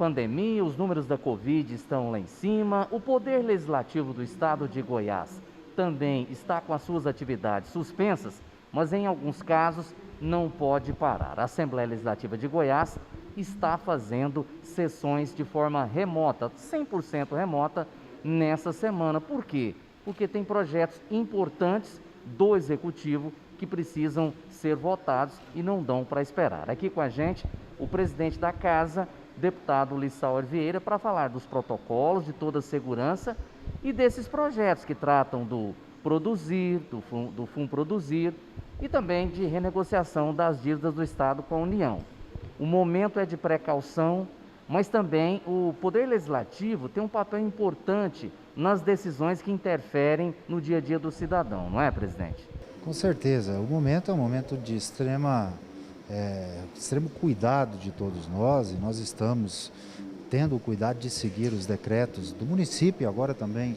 pandemia, os números da Covid estão lá em cima. O Poder Legislativo do Estado de Goiás também está com as suas atividades suspensas, mas em alguns casos não pode parar. A Assembleia Legislativa de Goiás está fazendo sessões de forma remota, 100% remota, nessa semana. Por quê? Porque tem projetos importantes do Executivo que precisam ser votados e não dão para esperar. Aqui com a gente, o presidente da Casa, deputado Lissauer Vieira, para falar dos protocolos, de toda a segurança e desses projetos que tratam do produzir, do Fundproduzir e também de renegociação das dívidas do Estado com a União. O momento é de precaução, mas também o Poder Legislativo tem um papel importante nas decisões que interferem no dia a dia do cidadão, não é, presidente? Com certeza, o momento é um momento de extremo cuidado de todos nós, e nós estamos tendo o cuidado de seguir os decretos do município e agora também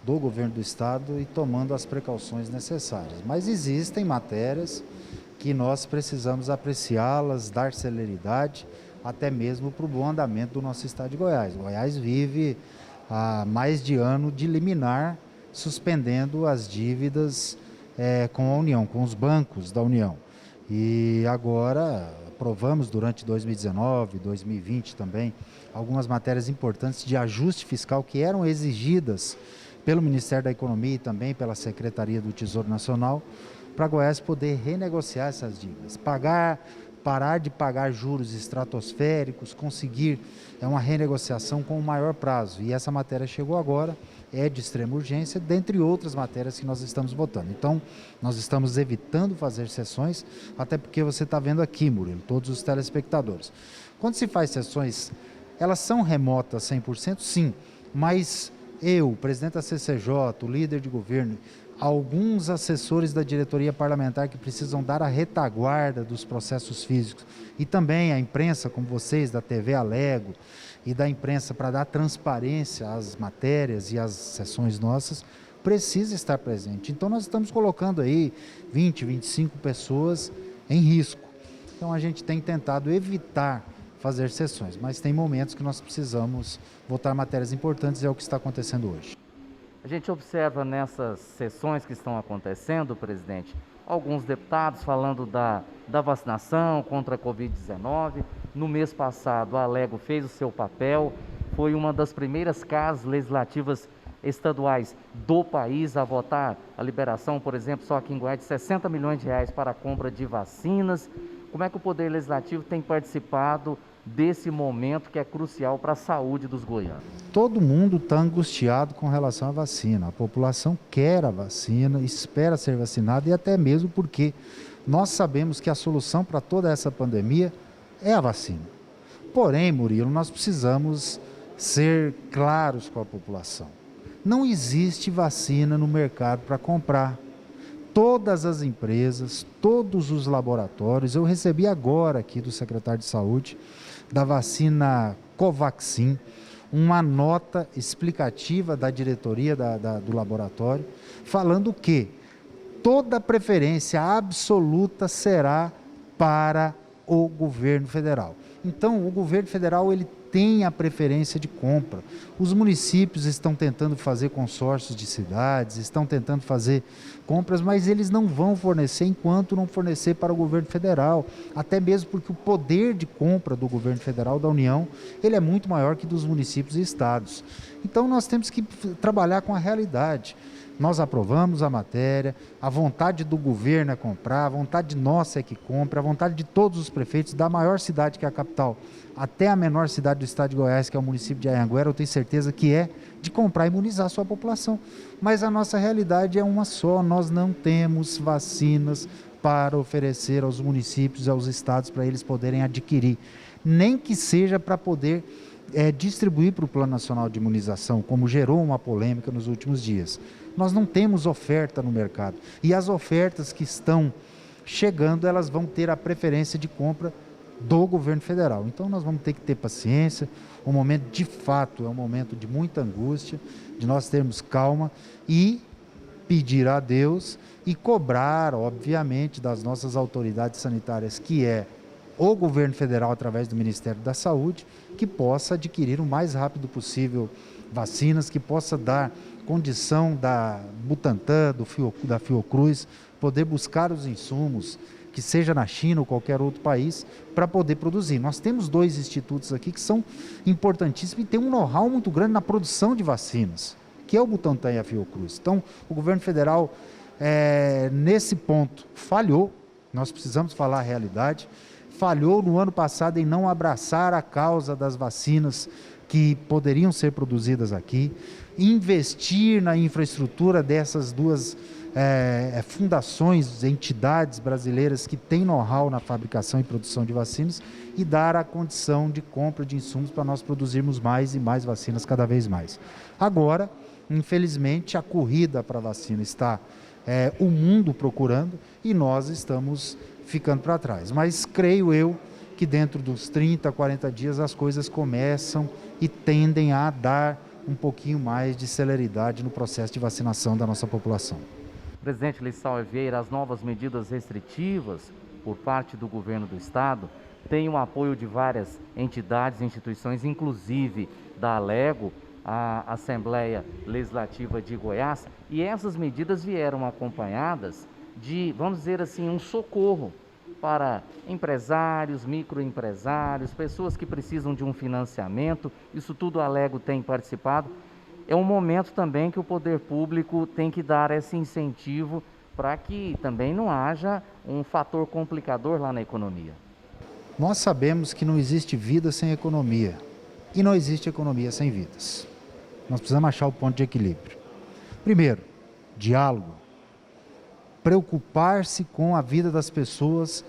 do governo do estado e tomando as precauções necessárias. Mas existem matérias que nós precisamos apreciá-las, dar celeridade, até mesmo para o bom andamento do nosso estado de Goiás. Goiás vive há mais de ano de liminar, suspendendo as dívidas com a União, com os bancos da União. E agora aprovamos durante 2019, 2020 também, algumas matérias importantes de ajuste fiscal que eram exigidas pelo Ministério da Economia e também pela Secretaria do Tesouro Nacional, para Goiás poder renegociar essas dívidas, parar de pagar juros estratosféricos, conseguir uma renegociação com o maior prazo. E essa matéria chegou agora, é de extrema urgência, dentre outras matérias que nós estamos votando. Então, nós estamos evitando fazer sessões, até porque você está vendo aqui, Murilo, todos os telespectadores. Quando se faz sessões, elas são remotas 100%, sim, mas eu, o presidente da CCJ, o líder de governo, alguns assessores da diretoria parlamentar que precisam dar a retaguarda dos processos físicos e também a imprensa, como vocês, da TV Alego e da imprensa, para dar transparência às matérias e às sessões nossas, precisa estar presente. Então nós estamos colocando aí 20, 25 pessoas em risco. Então a gente tem tentado evitar fazer sessões, mas tem momentos que nós precisamos votar matérias importantes e é o que está acontecendo hoje. A gente observa nessas sessões que estão acontecendo, presidente, alguns deputados falando da vacinação contra a Covid-19. No mês passado, a Alego fez o seu papel, foi uma das primeiras casas legislativas estaduais do país a votar a liberação, por exemplo, só aqui em Goiás, de 60 milhões de reais para a compra de vacinas. Como é que o Poder Legislativo tem participado desse momento que é crucial para a saúde dos goianos? Todo mundo está angustiado com relação à vacina. A população quer a vacina, espera ser vacinada e até mesmo porque nós sabemos que a solução para toda essa pandemia é a vacina. Porém, Murilo, nós precisamos ser claros com a população. Não existe vacina no mercado para comprar. Todas as empresas, todos os laboratórios, eu recebi agora aqui do secretário de Saúde, da vacina Covaxin, uma nota explicativa da diretoria do laboratório, falando que toda a preferência absoluta será para o governo federal. Então, o governo federal ele tem a preferência de compra. Os municípios estão tentando fazer consórcios de cidades, estão tentando fazer compras, mas eles não vão fornecer enquanto não fornecer para o governo federal, até mesmo porque o poder de compra do governo federal, da União, ele é muito maior que dos municípios e estados. Então nós temos que trabalhar com a realidade. Nós aprovamos a matéria, a vontade do governo é comprar, a vontade nossa é que compra, a vontade de todos os prefeitos, da maior cidade que é a capital, até a menor cidade do estado de Goiás, que é o município de Anhanguera, eu tenho certeza que é de comprar e imunizar a sua população. Mas a nossa realidade é uma só, nós não temos vacinas para oferecer aos municípios e aos estados para eles poderem adquirir, nem que seja para poder distribuir para o Plano Nacional de Imunização, como gerou uma polêmica nos últimos dias. Nós não temos oferta no mercado e as ofertas que estão chegando, elas vão ter a preferência de compra do governo federal. Então nós vamos ter que ter paciência, o momento de fato é um momento de muita angústia, de nós termos calma e pedir a Deus e cobrar, obviamente, das nossas autoridades sanitárias, que é o governo federal através do Ministério da Saúde, que possa adquirir o mais rápido possível vacinas, que possa dar condição da Butantan, da Fiocruz, poder buscar os insumos, que seja na China ou qualquer outro país, para poder produzir. Nós temos 2 institutos aqui que são importantíssimos e têm um know-how muito grande na produção de vacinas, que é o Butantan e a Fiocruz. Então, o governo federal, nesse ponto, falhou, nós precisamos falar a realidade, falhou no ano passado em não abraçar a causa das vacinas que poderiam ser produzidas aqui, investir na infraestrutura dessas 2 fundações, entidades brasileiras que têm know-how na fabricação e produção de vacinas e dar a condição de compra de insumos para nós produzirmos mais e mais vacinas cada vez mais. Agora, infelizmente, a corrida para a vacina está o mundo procurando e nós estamos ficando para trás. Mas creio eu que dentro dos 30, 40 dias as coisas começam e tendem a dar um pouquinho mais de celeridade no processo de vacinação da nossa população. Presidente Lissauer Vieira, as novas medidas restritivas por parte do governo do estado têm o apoio de várias entidades e instituições, inclusive da Alego, a Assembleia Legislativa de Goiás, e essas medidas vieram acompanhadas de, vamos dizer assim, um socorro para empresários, microempresários, pessoas que precisam de um financiamento. Isso tudo a Alego tem participado. É um momento também que o poder público tem que dar esse incentivo para que também não haja um fator complicador lá na economia. Nós sabemos que não existe vida sem economia e não existe economia sem vidas. Nós precisamos achar o ponto de equilíbrio. Primeiro, diálogo. Preocupar-se com a vida das pessoas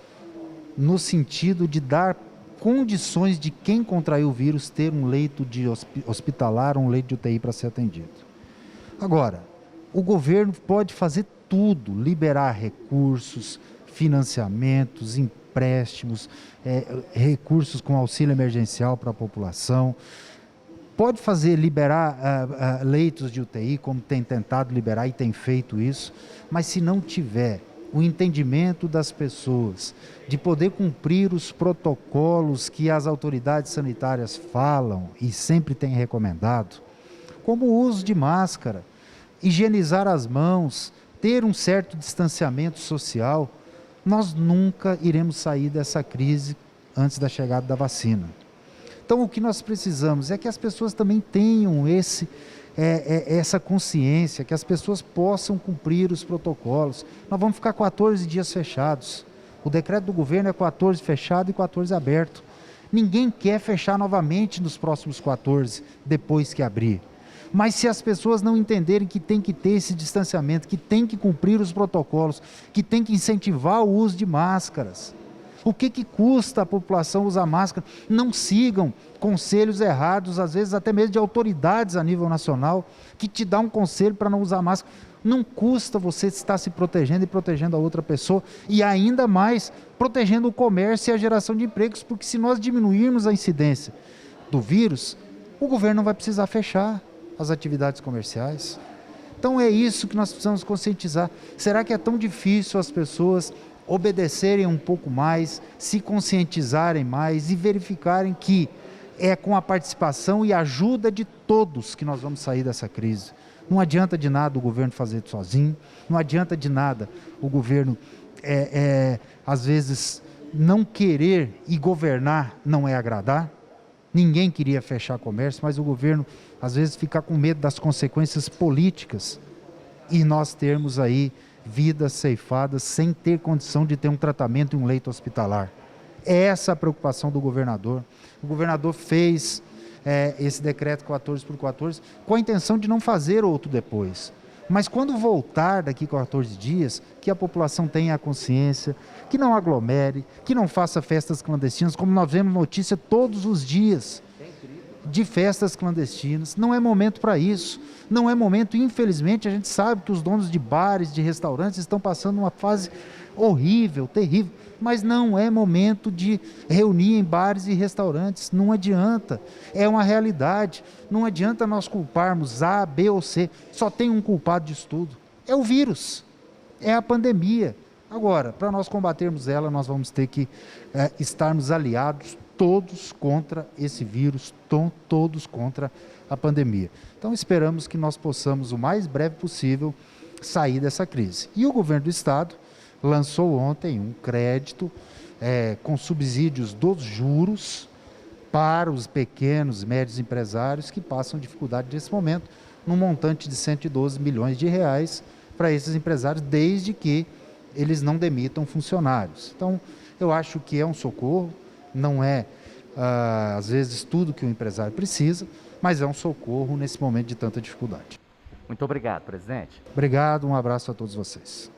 no sentido de dar condições de quem contraiu o vírus ter um leito de hospitalar, um leito de UTI para ser atendido. Agora, o governo pode fazer tudo, liberar recursos, financiamentos, empréstimos, recursos com auxílio emergencial para a população, pode liberar leitos de UTI, como tem tentado liberar e tem feito isso, mas se não tiver o entendimento das pessoas, de poder cumprir os protocolos que as autoridades sanitárias falam e sempre têm recomendado, como o uso de máscara, higienizar as mãos, ter um certo distanciamento social, nós nunca iremos sair dessa crise antes da chegada da vacina. Então, o que nós precisamos é que as pessoas também tenham essa consciência, que as pessoas possam cumprir os protocolos. Nós vamos ficar 14 dias fechados. O decreto do governo é 14 fechado e 14 aberto. Ninguém quer fechar novamente nos próximos 14, depois que abrir. Mas se as pessoas não entenderem que tem que ter esse distanciamento, que tem que cumprir os protocolos, que tem que incentivar o uso de máscaras, o que custa a população usar máscara? Não sigam conselhos errados, às vezes até mesmo de autoridades a nível nacional, que te dá um conselho para não usar máscara. Não custa você estar se protegendo e protegendo a outra pessoa, e ainda mais protegendo o comércio e a geração de empregos, porque se nós diminuirmos a incidência do vírus, o governo não vai precisar fechar as atividades comerciais. Então é isso que nós precisamos conscientizar. Será que é tão difícil as pessoas obedecerem um pouco mais, se conscientizarem mais e verificarem que é com a participação e ajuda de todos que nós vamos sair dessa crise? Não adianta de nada o governo fazer isso sozinho, não adianta de nada o governo, às vezes, não querer e governar não é agradar. Ninguém queria fechar comércio, mas o governo, às vezes, fica com medo das consequências políticas e nós termos aí vidas ceifadas sem ter condição de ter um tratamento em um leito hospitalar. É essa a preocupação do governador. O governador fez esse decreto 14 por 14 com a intenção de não fazer outro depois. Mas quando voltar daqui 14 dias, que a população tenha a consciência, que não aglomere, que não faça festas clandestinas, como nós vemos notícia todos os dias de festas clandestinas. Não é momento para isso. Não é momento, infelizmente, a gente sabe que os donos de bares, de restaurantes estão passando uma fase horrível, terrível, mas não é momento de reunir em bares e restaurantes, não adianta, é uma realidade, não adianta nós culparmos A, B ou C, só tem um culpado disso tudo, é o vírus, é a pandemia. Agora, para nós combatermos ela, nós vamos ter que estarmos aliados todos contra esse vírus, todos contra a pandemia. Então esperamos que nós possamos, o mais breve possível, sair dessa crise. E o governo do estado lançou ontem um crédito com subsídios dos juros para os pequenos e médios empresários que passam dificuldade nesse momento, num montante de 112 milhões de reais para esses empresários, desde que eles não demitam funcionários. Então, eu acho que é um socorro, não é, às vezes, tudo que o empresário precisa, mas é um socorro nesse momento de tanta dificuldade. Muito obrigado, presidente. Obrigado, um abraço a todos vocês.